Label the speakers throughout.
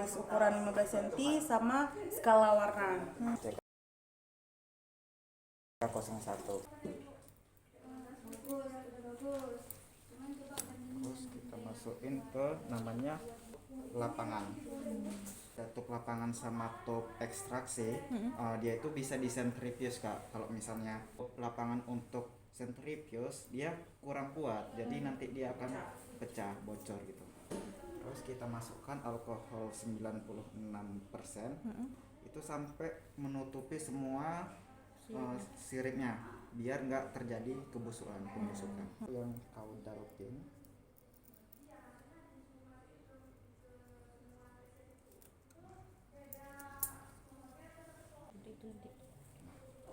Speaker 1: garis ukuran 15 cm sama skala warna.
Speaker 2: CK01. Terus kita masukin ke namanya lapangan. Untuk lapangan sama top ekstraksi, dia itu bisa disentrifuge Kak. Kalau misalnya lapangan untuk sentrifuge dia kurang kuat, jadi nanti dia akan pecah, bocor gitu. Terus kita masukkan alkohol 96%, itu sampai menutupi semua siripnya, biar nggak terjadi kebusukan. Yang caudal pin.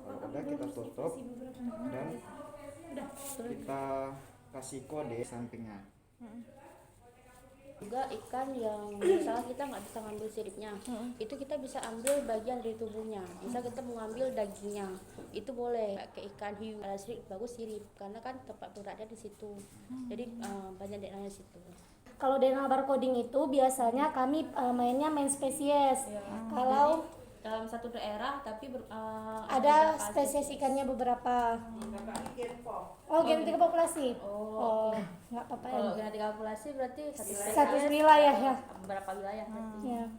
Speaker 2: Kalau udah kita tutup dan kita kasih kode sampingnya.
Speaker 3: Juga ikan yang misalnya kita nggak bisa ngambil siripnya, itu kita bisa ambil bagian dari tubuhnya. Misal kita mau ngambil dagingnya, itu boleh. Kayak ikan hiu ada sirip, bagus sirip karena kan tempat beratnya di situ, jadi banyak DNA di situ.
Speaker 4: Kalau DNA barcoding itu biasanya kami main spesies. Kalau
Speaker 3: Dalam satu daerah tapi
Speaker 4: ada spesies ikannya beberapa. Oh, genetik populasi. Nggak apa-apa ya.
Speaker 3: Kalau genetik populasi berarti
Speaker 4: Satu wilayah ya.
Speaker 3: Berapa wilayah berarti?
Speaker 4: Ya.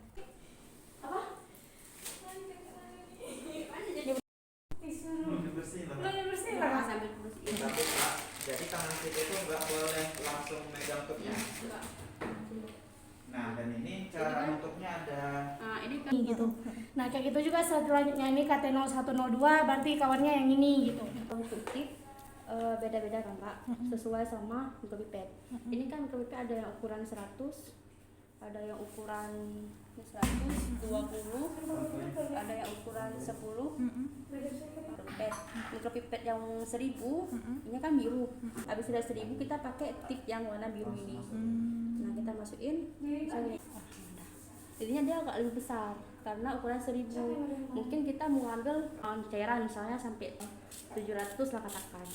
Speaker 2: Bersih lah.
Speaker 3: Sambil bersih.
Speaker 2: Tapi Kak, jadi tangan kita itu nggak boleh langsung megang tutupnya. Nah, dan ini cara nutupnya ada.
Speaker 3: Nah, ini kan
Speaker 4: Gitu. Nah, kayak gitu juga selanjutnya ini KT0102 berarti kawannya yang ini gitu.
Speaker 3: untuk tip beda-beda kan Kak, sesuai sama micropipet. Ini kan micropipet ada yang ukuran 100, ada yang ukuran 120, ada yang ukuran 10. Micropipet yang 1000 ini kan biru. Habis dari 1000 kita pakai tip yang warna biru ini. Nah, kita masukin misalnya. Jadinya dia agak lebih besar karena ukuran 1000. Mungkin kita mau ngambil cairan misalnya sampai 700 lah katakan.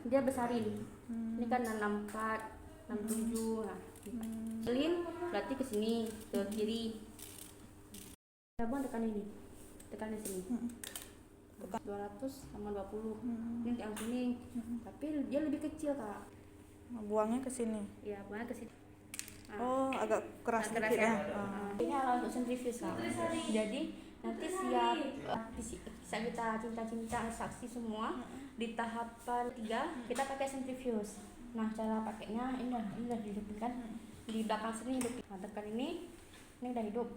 Speaker 3: Dia besarin. Ini kan 64, 67. Nah, kecilin berarti ke sini, ke kiri. Cabang tekan ini. Tekan di sini. 200 sama 20. Ini yang sini. Tapi dia lebih kecil, Kak.
Speaker 1: Buangnya ke sini.
Speaker 3: Iya, buangnya ke sini.
Speaker 1: Oh, agak keras
Speaker 3: Keras
Speaker 1: dikit ya.
Speaker 3: Ini alat untuk sentrifuge Kak. Jadi nanti siap bisa kita cinta-cinta saksi semua di tahapan 3 kita pakai sentrifuge. Nah, cara pakainya ini udah dihidupin kan. Di belakang sini hidupin. Nah, tekan ini udah hidup.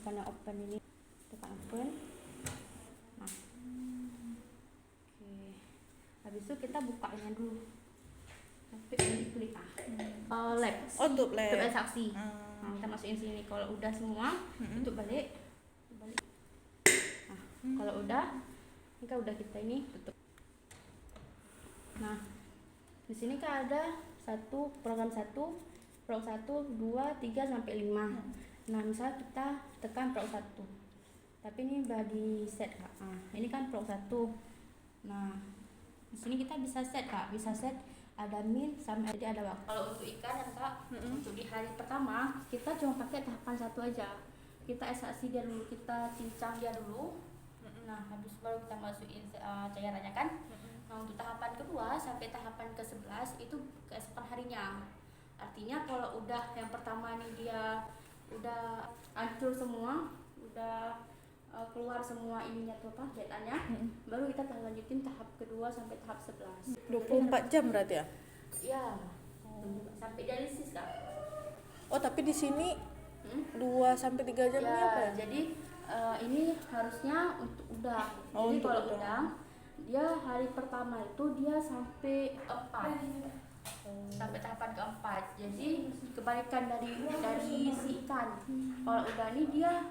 Speaker 3: Tekan yang open ini. Tekan open. Nah. Oke. Habis itu kita buka ini dulu. Sampai ini klik lab.
Speaker 1: Oh, tutup lab.
Speaker 3: Tutup saksi. Nah, kita masukin sini. Kalau udah semua, tutup balik. Nah, kalau udah, ini kan udah kita ini tutup. Nah, di sini kan ada program 1, 2, 3 sampai 5. Nah, misal kita tekan program 1. Tapi ini udah di set Kak. Nah, ini kan program 1. Nah, di sini kita bisa set Kak, bisa set ada min sama jadi ada waktu. Kalau untuk ikan ya Kak, untuk di hari pertama kita cuma pakai tahapan 1 aja. Kita ekstraksi dia dulu, kita cincang dia dulu. Nah, habis baru kita masukin cairannya kan. Nah, untuk tahapan kedua sampai tahapan ke-11 itu keesokan harinya. Artinya kalau udah yang pertama nih dia udah hancur semua, udah keluar semua ininya tuh apa datanya, baru kita lanjutin tahap kedua sampai tahap 11.
Speaker 1: 24 jam berarti ya?
Speaker 3: Iya. Sampai dialisis Kak.
Speaker 1: Oh, tapi di sini 2 sampai 3 jam
Speaker 3: Ya,
Speaker 1: ini apa ya?
Speaker 3: jadi ini harusnya untuk udang.
Speaker 1: Oh,
Speaker 3: Jadi
Speaker 1: untuk
Speaker 3: kalau
Speaker 1: udang.
Speaker 3: udang dia hari pertama itu dia sampai 4. Sampai tahapan ke-4. Jadi kebalikan dari si ikan. Kalau udang ini dia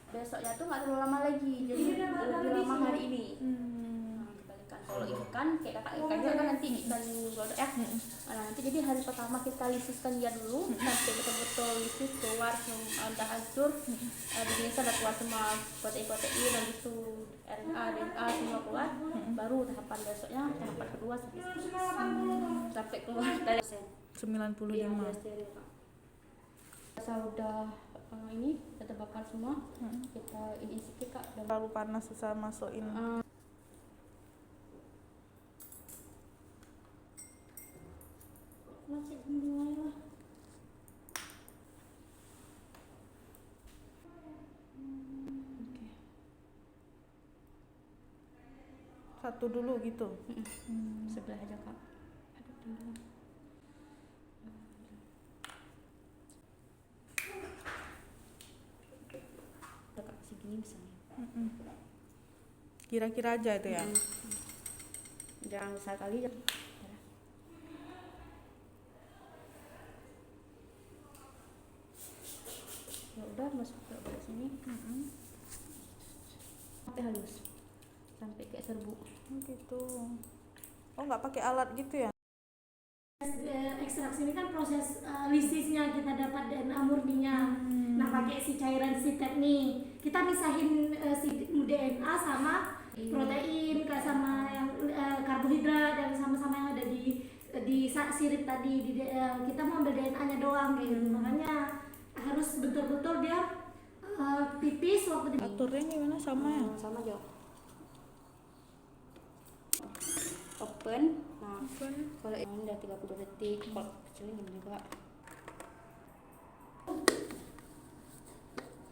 Speaker 3: besoknya tuh nggak terlalu lama lagi, jadi lebih lama hari ini. Nah, kebalikan. Kalau ikan kayak kakak ikan juga kan nanti ikan glodok ya. Nah, nanti jadi hari pertama kita lisiskan dia dulu sampai betul-betul lisis keluar udah hancur. Di sini ada keluar semua protein dan itu RNA, DNA semua keluar. Baru tahapan besoknya tahapan kedua sampai keluar dari
Speaker 1: 95.
Speaker 3: iya, steril Kak. Saya udah ini kita terbakar semua. Kita ini sedikit Kak.
Speaker 1: Terlalu panas susah masukin.
Speaker 3: Masih dulu lah.
Speaker 1: Satu dulu gitu.
Speaker 3: Sebelah aja Kak. Aduk dulu. Kak segini misalnya.
Speaker 1: Kira-kira aja itu ya.
Speaker 3: Jangan besar kali. Ya udah masuk ke sini. Sampai halus. Sampai kayak serbuk.
Speaker 1: Gitu. Oh nggak pakai alat gitu ya?
Speaker 4: Ekstraksi ini kan proses lisisnya kita dapat DNA murninya. Nah pakai si cairan sitet nih kita misahin si DNA sama protein sama yang karbohidrat dan sama-sama yang ada di sirip tadi kita mau ambil DNA-nya doang kayak gitu. Makanya harus betul-betul dia pipis waktu
Speaker 1: Aturnya gimana sama ya?
Speaker 3: sama aja. Open. Nah, kalau ini udah 30 detik, kalau kecilin gini juga.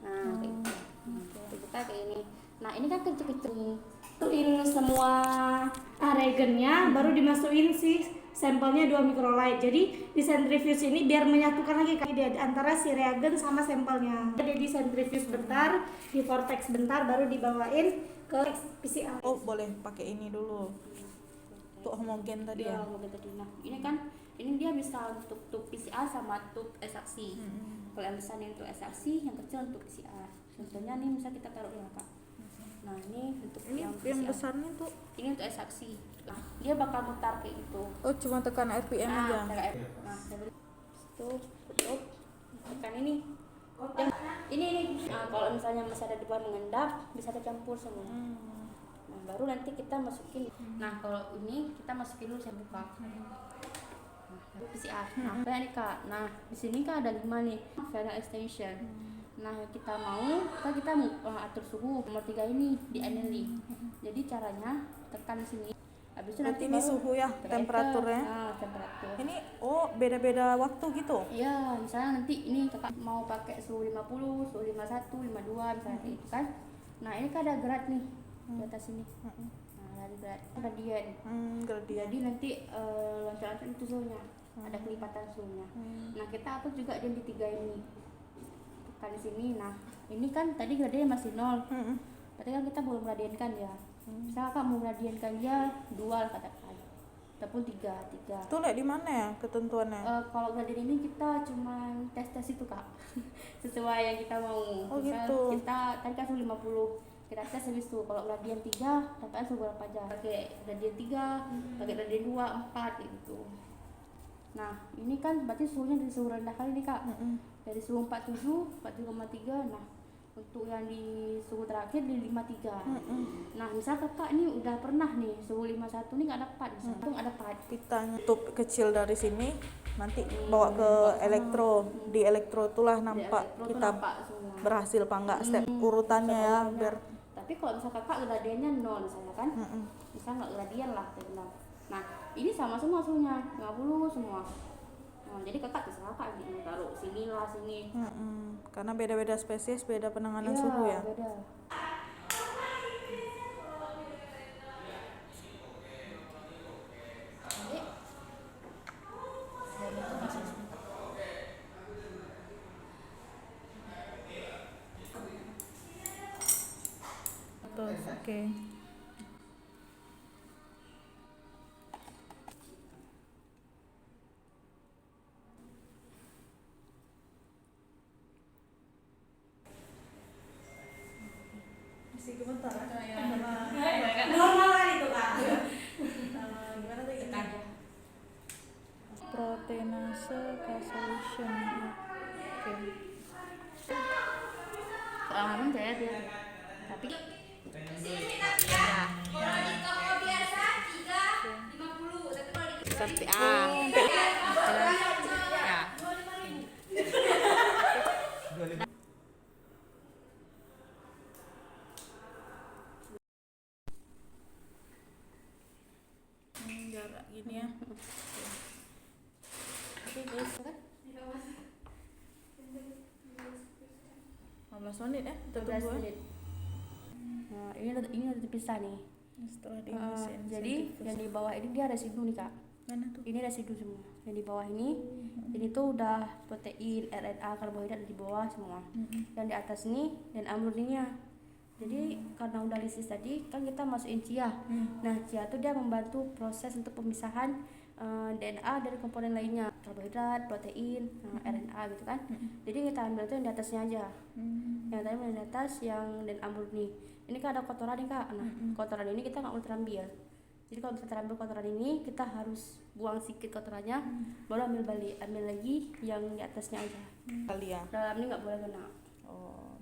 Speaker 3: Nah, kayak gitu. Kita kayak ini. Nah, ini kan kecil-kecil.
Speaker 4: masukin semua reagennya baru dimasukin si sampelnya 2 microlight. Jadi di centrifuge ini biar menyatukan lagi di antara si reagen sama sampelnya. Jadi di centrifuge bentar, di vortex bentar baru dibawain ke PCR.
Speaker 1: Oh boleh pakai ini dulu. Untuk homogen tadi ya?
Speaker 3: Homogen tadi. Nah, ini kan ini dia bisa untuk tube PCR sama tube ekstraksi. Kalau yang besar ini untuk ekstraksi, yang kecil untuk PCR. Contohnya nih misal kita taruh di Kak. Nah, ini untuk
Speaker 1: Ini
Speaker 3: yang
Speaker 1: yang
Speaker 3: PCR.
Speaker 1: besarnya tuh?
Speaker 3: Ini untuk ekstraksi. Nah, dia bakal mutar kayak gitu.
Speaker 1: Oh cuma tekan RPM aja?
Speaker 3: Nah, dari situ tutup, tekan ini. Ini. Nah, kalau misalnya masih ada debu mengendap, bisa tercampur semua. Nah, baru nanti kita masukin. Nah, kalau ini kita masukin dulu saya buka. Nah, baru PCR. Nah, kayak nih Kak. Nah, di sini Kak ada 5 nih, final extension. Nah, yang kita mau, kita atur suhu nomor 3 ini di annealing. Jadi caranya tekan sini. Habis itu
Speaker 1: Berarti
Speaker 3: nanti
Speaker 1: ini
Speaker 3: baru
Speaker 1: suhu ya, temperaturnya?
Speaker 3: Nah, temperatur.
Speaker 1: Ini beda-beda waktu gitu?
Speaker 3: Iya, misalnya nanti ini kakak mau pakai suhu 50, suhu 51, 52 misalnya kayak gitu kan. Nah, ini kan ada grad nih di atas ini. Nah, ada grad, gradien.
Speaker 1: Gradien.
Speaker 3: Jadi nanti loncat-loncat itu suhunya. Ada kelipatan suhunya. Nah, kita atur juga di 3 ini. Tekan di sini. Nah, ini kan tadi gradiennya masih 0. Berarti kan kita belum gradienkan ya. Misalnya kakak mau gradienkan dia 2 katakan. Ataupun 3.
Speaker 1: Itu lihat di mana ya ketentuannya?
Speaker 3: Kalau gradien ini kita cuma tes itu Kak. Sesuai yang kita mau.
Speaker 1: Oh,
Speaker 3: Misal
Speaker 1: gitu.
Speaker 3: kita tadi kan suhu 50. Kita tes habis itu. Kalau gradien 3, dapatnya suhu berapa aja? Pakai gradien 3, pakai gradien 2, 4 gitu. Nah, ini kan berarti suhunya dari suhu rendah kali nih Kak. Dari suhu 47, 47,3. Nah, untuk yang di suhu terakhir di 53. Nah, misal kakak ini udah pernah nih suhu 51 nih nggak dapat, misalnya nggak dapat.
Speaker 1: Kita tutup kecil dari sini, nanti bawa ke elektro. Di elektro itulah nampak
Speaker 3: elektro tuh
Speaker 1: kita
Speaker 3: nampak semua.
Speaker 1: berhasil apa enggak step urutannya ya, biar
Speaker 3: Tapi kalau misal kakak gradiennya 0 misalnya kan, misal nggak gradien lah kita bilang. Nah, ini sama semua suhunya 50 semua. Nah, jadi kakak terserah kakak gitu taruh sini lah sini.
Speaker 1: karena beda-beda spesies beda penanganan
Speaker 3: Iya,
Speaker 1: suhu ya.
Speaker 3: beda.
Speaker 1: Betul, oke.
Speaker 4: Normal kan itu Kak?
Speaker 1: Proteinase solution. Oke.
Speaker 3: Pengalaman saya dia. Tapi sampai ya.
Speaker 2: 25.
Speaker 1: ini ya. Oke guys, 15 menit ya kita
Speaker 3: 15
Speaker 1: tunggu ya.
Speaker 3: menit. Nah, ini udah dipisah nih.
Speaker 1: Setelah di
Speaker 3: Jadi yang di bawah ini dia residu nih kak.
Speaker 1: mana tuh?
Speaker 3: Ini residu semua. Yang di bawah ini tuh udah protein, RNA, karbohidrat di bawah semua. Yang di atas nih dan amurninya. Jadi karena udah lisis tadi kan kita masukin chia. Nah chia tuh dia membantu proses untuk pemisahan DNA dari komponen lainnya, karbohidrat, protein, RNA gitu kan. Jadi kita ambil tuh yang di atasnya aja. Yang tadi yang di atas yang dan amurni. Ini kan ada kotoran nih kak. Nah kotoran ini kita nggak boleh terambil. Jadi kalau bisa terambil kotoran ini kita harus buang sedikit kotorannya, baru ambil balik, ambil lagi yang di atasnya aja.
Speaker 1: Kali ya.
Speaker 3: Dalam ini nggak boleh kena.
Speaker 1: Oh.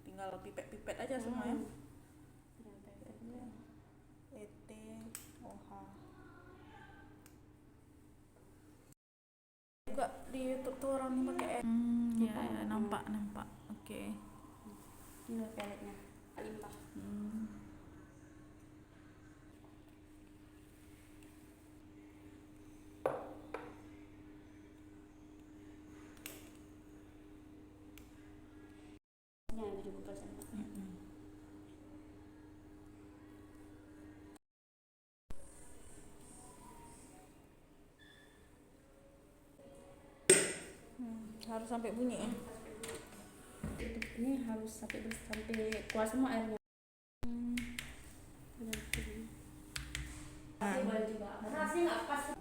Speaker 1: Tinggal pipet-pipet aja semua ya. ET, OH. Juga di YouTube tuh orang pakai ya, ya nampak. Oke.
Speaker 3: Ini peletnya, limbah. Ini yang 70%.
Speaker 1: Harus sampai bunyi ya.
Speaker 3: Ini harus sampai keluar semua airnya. Tapi boleh juga. Rasanya nggak pas.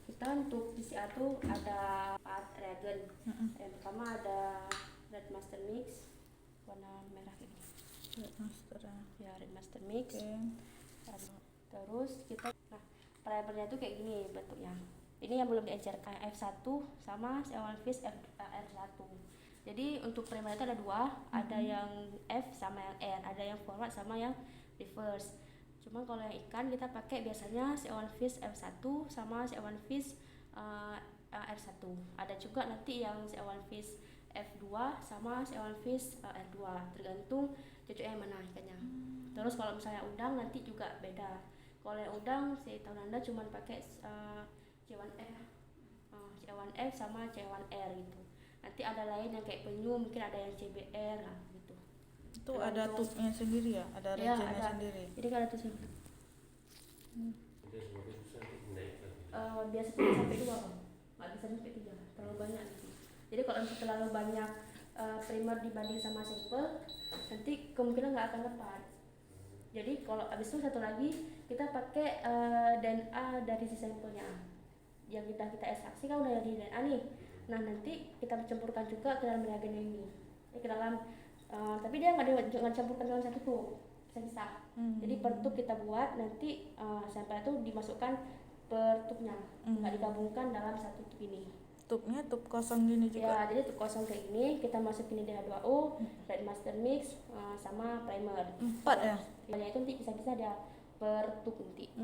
Speaker 3: Kita untuk PCR tuh ada 4 reagen. Yang pertama ada red master mix warna merah ini. Ya red master mix. Terus kita primernya tuh kayak gini bentuknya. Ini yang belum diencerkan F1 sama C1 Fish R1. Jadi untuk primer itu ada 2, ada yang F sama yang R, ada yang forward sama yang reverse. Cuma kalau yang ikan kita pakai biasanya C1 Fish F1 sama C1 Fish R1. Ada juga nanti yang C1 Fish F2 sama C1 Fish R2, tergantung cocoknya yang mana ikannya. Terus kalau misalnya udang nanti juga beda. Kalau yang udang si tahun Anda cuma pakai C1F sama C1R gitu. Nanti ada lain yang kayak penyu, mungkin ada yang CBR gitu.
Speaker 1: Itu ada tubnya sendiri ya, ada
Speaker 3: Ya,
Speaker 1: regennya
Speaker 3: ada.
Speaker 1: sendiri.
Speaker 3: Jadi kalau tuh biasa sampai 2 kan, nggak bisa sampai 3, terlalu banyak nanti. Jadi kalau terlalu banyak primer dibanding sama sampel, nanti kemungkinan nggak akan lepas. Jadi kalau abis itu satu lagi kita pakai DNA dari si sampelnya yang kita ekstraksi kan udah dari DNA nih. Nah nanti kita campurkan juga ke dalam reagen ini, ke dalam tapi dia nggak dicampurkan dalam satu tuh, bisa. Jadi per tub kita buat nanti sampel itu dimasukkan per tubnya, nggak digabungkan dalam satu tub ini.
Speaker 1: Tubnya tub kosong gini juga.
Speaker 3: Ya, jadi tub kosong kayak gini kita masukin DH2O, red master mix sama primer.
Speaker 1: 4 ya?
Speaker 3: Yang itu nanti bisa dia per tub nanti.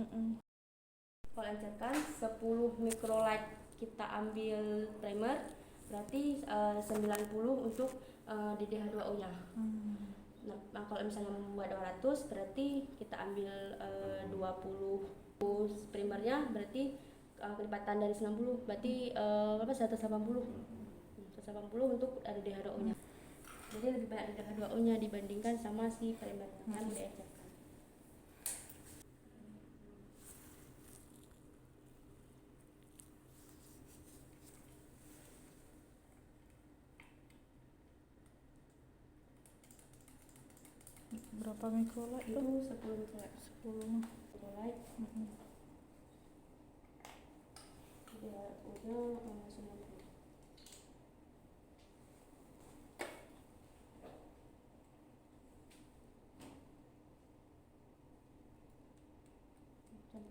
Speaker 3: Kalau encerkan 10 microlight kita ambil primer, berarti 90 untuk di DH2O nya. Nah, kalau misalnya membuat 200 berarti kita ambil 20 primernya, berarti kelipatan dari 90 berarti 180 untuk ada DH2O nya. Jadi lebih banyak DH2O nya dibandingkan sama si primernya kan udah encerkan.
Speaker 1: Berapa mikrolight
Speaker 3: Itu
Speaker 1: tuh?
Speaker 3: 10 microlight.
Speaker 1: 10.
Speaker 3: Microlight. Ya, udah 90.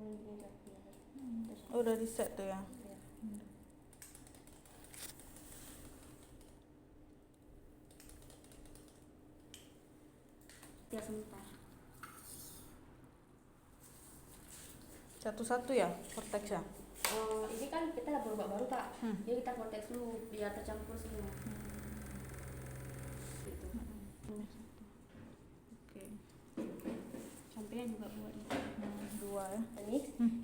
Speaker 3: Ini jadi. Terus
Speaker 1: Oh, udah di set tuh ya.
Speaker 3: ya. Ya sebentar.
Speaker 1: Satu-satu ya, vortex ya.
Speaker 3: Ini kan kita baru baru kak, jadi kita konteks dulu biar tercampur semua. Gitu.
Speaker 1: Oke.
Speaker 3: Sampingnya juga buat nih.
Speaker 1: Dua ya.
Speaker 3: Ini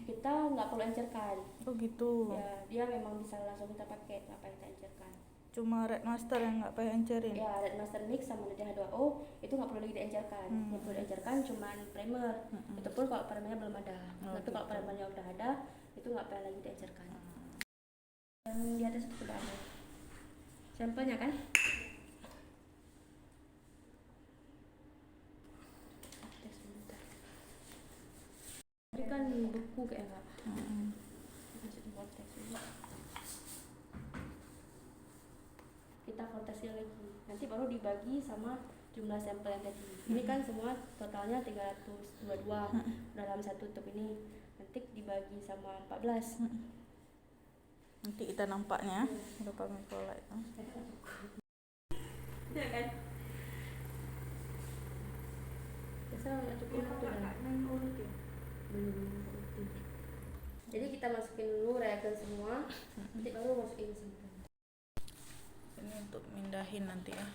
Speaker 3: kita nggak perlu encerkan.
Speaker 1: Oh gitu.
Speaker 3: Ya dia memang bisa langsung kita pakai, apa yang kita encerkan.
Speaker 1: Cuma Red Master yang nggak payah encerin.
Speaker 3: Ya Red Master Mix sama DH2O itu nggak perlu lagi diencerkan. Yang perlu diencerkan cuma primer. Itu pun kalau primernya belum ada. Tapi kalau primernya udah ada, itu nggak payah lagi diencerkan. Yang di atas itu sudah ada sampelnya kan? Tes sebentar. Ini kan beku kayak nggak? Masukin vortex dulu. Kita vortexnya lagi. Nanti baru dibagi sama jumlah sampel yang tadi. Ini kan semua totalnya 322 dalam satu tube ini. Nanti dibagi sama 14.
Speaker 1: Nanti kita nampaknya berapa microlight.
Speaker 3: Iya kan? Biasa nggak cukup itu dah. Belum. Jadi kita masukin dulu reagen semua. Nanti baru masukin sampel.
Speaker 1: Ini untuk mindahin nanti ya.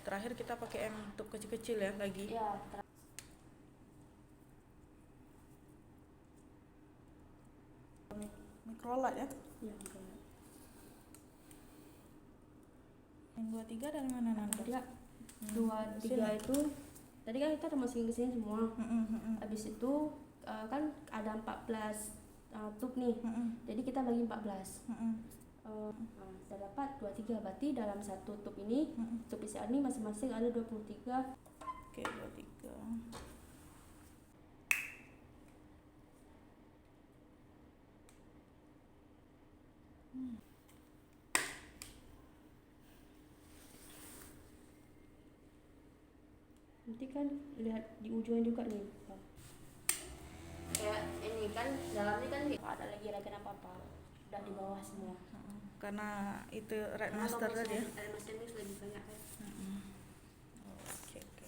Speaker 1: Terakhir kita pakai yang untuk kecil-kecil ya lagi.
Speaker 3: Ya.
Speaker 1: Microlight ya.
Speaker 3: Ya.
Speaker 1: Yang 23 dari mana nanti?
Speaker 3: Tadi kak, 2, 3 itu tadi kan kita udah masukin ke sini semua. Habis itu kan ada 14 tube nih. Jadi kita bagi 14. Saya dapat 23, berarti dalam satu tube ini, tube PCR ini masing-masing ada 23.
Speaker 1: Oke, 23.
Speaker 3: Nanti kan lihat di ujungnya juga nih. Kayak ini kan dalamnya kan nggak ada lagi reagen apa-apa. Udah di bawah semua.
Speaker 1: Karena itu Red Master tadi ya.
Speaker 3: Red Master Mix lebih banyak kan.
Speaker 1: Oke, oke.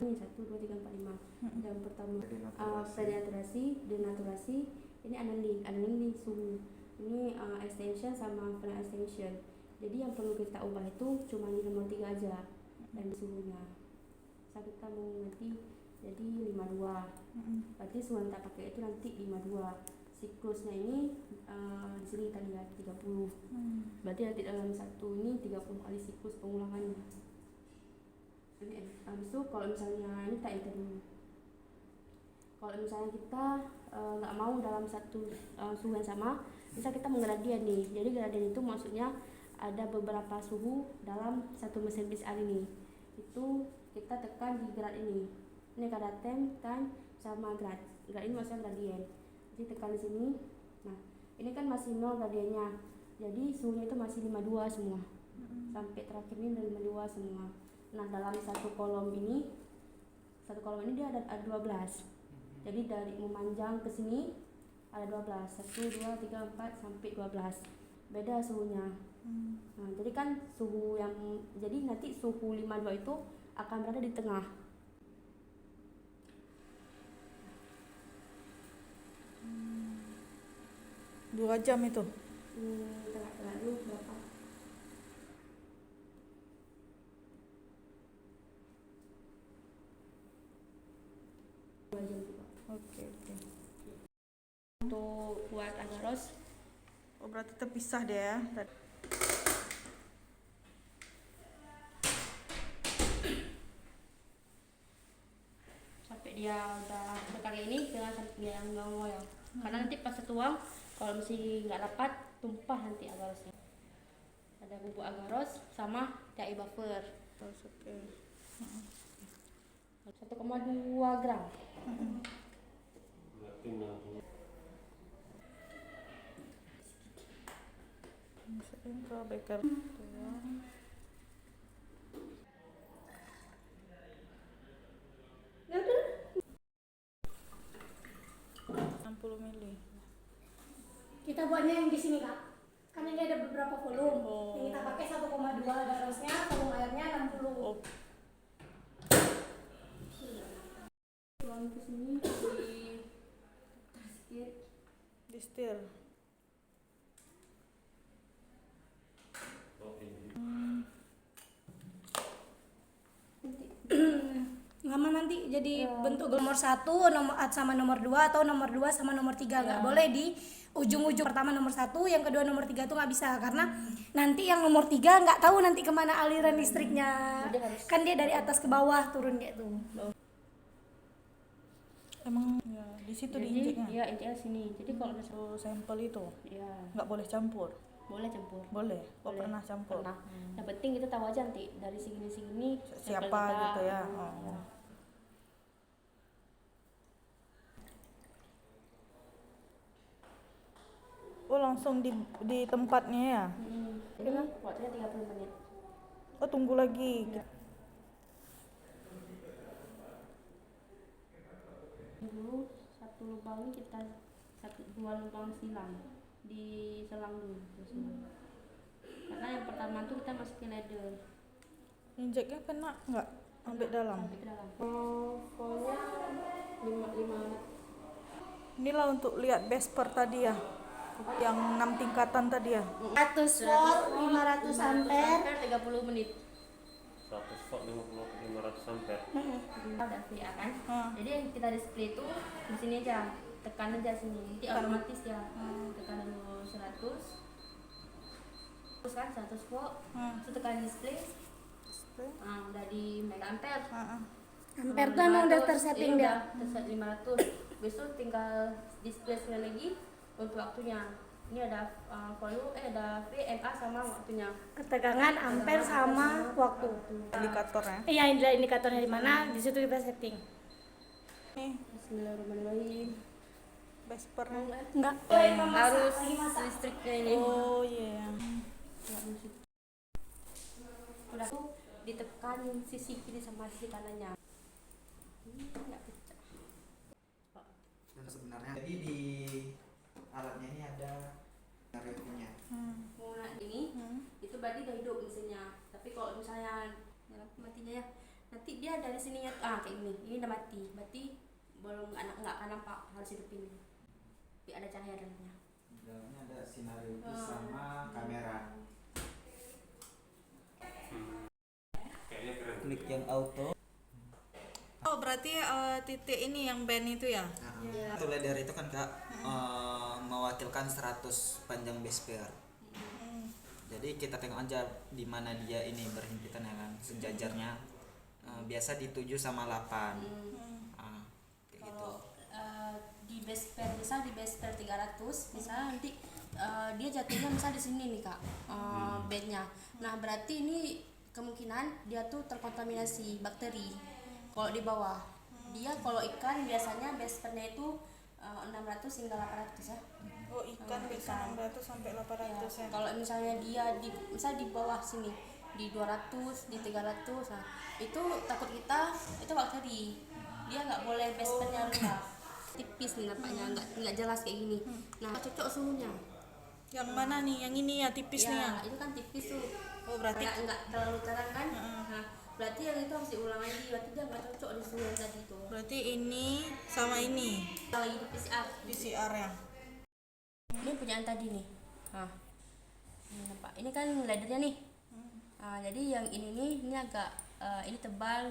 Speaker 3: Ini 1, 2, 3, 4, 5. Yang pertama
Speaker 2: Denaturasi.
Speaker 3: prenaturasi, denaturasi. Ini annealing ini suhu. Ini extension sama final extension. Jadi yang perlu kita ubah itu cuma di nomor 3 aja dan suhunya. Bisa kita mau nanti jadi 52. Berarti suhu yang kita pakai itu nanti 52. Siklusnya ini di sini kita lihat 30. Berarti nanti dalam satu ini 30 kali siklus pengulangannya. Habis itu kalau misalnya ini kita enter dulu. Kalau misalnya kita nggak mau dalam satu suhu yang sama, bisa kita menggradien nih. Jadi gradien itu maksudnya ada beberapa suhu dalam satu mesin PCR ini. Itu kita tekan di grad ini. Ini kada temp, time, sama grad. Grad ini maksudnya gradien. Jadi tekan di sini. Nah, ini kan masih 0 gradiennya. Jadi suhunya itu masih 52 semua. Sampai terakhir ini dari 52 semua. Nah, dalam satu kolom ini dia ada 12. Jadi dari memanjang ke sini ada 12. 1, 2, 3, 4 sampai 12. Beda suhunya. Nah, jadi kan jadi nanti suhu 52 itu akan berada di tengah.
Speaker 1: Dua jam itu.
Speaker 3: Tengah dulu berapa? Dua jam juga.
Speaker 1: Oke.
Speaker 3: Untuk buat agaros
Speaker 1: Oh, berarti terpisah dia ya.
Speaker 3: sampai dia udah sekali ini jangan sampai dia yang ngoyang. Karena nanti pas tuang kalau masih nggak rapat tumpah nanti agarosnya. Ada bubuk agaros sama cai buffer.
Speaker 1: Oke.
Speaker 3: 1,2 gram.
Speaker 1: Masukin ke beker. Tuang.
Speaker 4: buatnya yang di sini kak. Kan ini ada beberapa volume.
Speaker 1: Oh.
Speaker 4: Yang kita pakai 1,2 darasnya, volume airnya 60.
Speaker 1: Oh.
Speaker 3: Tuang ke sini di sedikit.
Speaker 1: Di setir.
Speaker 4: Lama nanti jadi bentuk nomor 1 nomor sama nomor 2 atau nomor 2 sama nomor 3 nggak boleh di ujung-ujung. Pertama nomor 1, yang kedua nomor 3 tuh nggak bisa karena nanti yang nomor 3 nggak tahu nanti kemana aliran listriknya.
Speaker 3: Jadi harus-
Speaker 4: Kan dia dari atas ke bawah turun kayak tuh.
Speaker 1: Emang ya, di situ
Speaker 3: Jadi
Speaker 1: diinjeknya.
Speaker 3: ya injeknya sini. Jadi kalau misalnya
Speaker 1: Sampel itu
Speaker 3: ya
Speaker 1: nggak boleh campur.
Speaker 3: boleh campur.
Speaker 1: Boleh. Oh,
Speaker 3: Boleh.
Speaker 1: pernah campur.
Speaker 3: Pernah. Yang penting kita tahu aja nanti dari segini
Speaker 1: Siapa
Speaker 3: sampel kita.
Speaker 1: gitu ya.
Speaker 3: Ya.
Speaker 1: Oh. Oh, langsung di tempatnya ya.
Speaker 3: Ini waktunya 30 menit.
Speaker 1: Oh, tunggu lagi.
Speaker 3: Dulu satu lubang ini kita dua lubang silang di selang dulu terus. Karena yang pertama tuh kita masukin ladder
Speaker 1: Injeknya kena nggak? Sampai dalam.
Speaker 3: sampai ke dalam. Pokoknya 5
Speaker 1: Inilah untuk lihat besper tadi ya. Yang 6 tingkatan tadi ya.
Speaker 4: 100 volt, 500 ampere.
Speaker 3: 30 menit.
Speaker 5: 100 volt 500 ampere.
Speaker 3: Ada VA kan.
Speaker 1: Hmm.
Speaker 3: Jadi yang kita display itu di sini aja, tekan aja sini. Nanti otomatis ya. Tekan dulu 100. Terus kan 100 volt. Terus tekan display. Udah di mega ampere.
Speaker 4: Ampere tuh emang udah tersetting dia.
Speaker 3: Terset 500. Besok tinggal display sekali lagi untuk waktunya. Ini ada volume, ada VMA sama waktunya.
Speaker 4: Ketegangan ampere sama waktu.
Speaker 1: Indikatornya.
Speaker 4: Iya, ini indikatornya di mana? Di situ kita setting.
Speaker 1: Nih,
Speaker 3: Bismillahirrahmanirrahim.
Speaker 1: bespernya.
Speaker 4: Enggak.
Speaker 3: Harus listriknya ini.
Speaker 1: Oh iya.
Speaker 3: Udah tuh ditekan sisi kiri sama sisi kanannya. Ini nggak pecah.
Speaker 2: Dan sebenarnya jadi di alatnya ini ada reviewnya.
Speaker 3: Mau ini itu berarti udah hidup mesinnya. Tapi kalau misalnya nyala matinya ya, nanti dia dari sininya kayak gini. Ini udah mati. Berarti belum nggak akan nampak, harus hidupin. Tapi ada cahaya dalamnya.
Speaker 2: Di dalamnya ada sinar UV sama kamera.
Speaker 5: Kayaknya keren.
Speaker 2: Klik yang auto.
Speaker 1: Oh, berarti titik ini yang band itu ya?
Speaker 2: Itu ladder itu kan kak mewakilkan 100 panjang besper. Jadi kita tengok aja di mana dia ini berhimpitan ya kan, sejajarnya. Biasa di 7 sama 8. Kayak gitu.
Speaker 3: Kalau di base pair, misal di base pair 300, misalnya nanti dia jatuhnya misal di sini nih kak, bednya. Nah berarti ini kemungkinan dia tuh terkontaminasi bakteri. Kalau di bawah, dia kalau ikan biasanya base pairnya itu 600 hingga 800 ya.
Speaker 1: Oh, ikan bisa 600 sampai 800 ya.
Speaker 3: Kalau misalnya dia misal di bawah sini di 200, di 300, nah itu takut kita itu bakteri. Dia nggak boleh base pairnya rendah. Tipis nih nampaknya, nggak jelas kayak gini. Nah cocok suhunya.
Speaker 1: Yang mana nih? Yang ini ya, tipis nih ya.
Speaker 3: Ya, itu kan tipis tuh.
Speaker 1: Oh, berarti
Speaker 3: Nggak terlalu terang kan? Nah, berarti yang itu harus diulang lagi. Berarti dia nggak cocok di suhu yang tadi tuh.
Speaker 1: berarti ini sama ini
Speaker 3: Kita lagi di PCR.
Speaker 1: PCR ya.
Speaker 3: Ini punya yang tadi nih. Nah, ini nampak. Ini kan laddernya nih. Nah, jadi yang ini nih, ini agak ini tebal.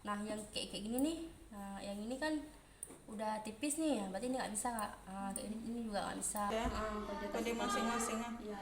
Speaker 3: Nah, yang kayak gini nih. Nah, yang ini kan udah tipis nih ya. Berarti ini nggak bisa kak. Kayak ini juga nggak bisa.
Speaker 1: Ya.
Speaker 3: Kalau dia
Speaker 1: Kode
Speaker 3: kasih-
Speaker 1: masing-masingnya.
Speaker 3: Iya.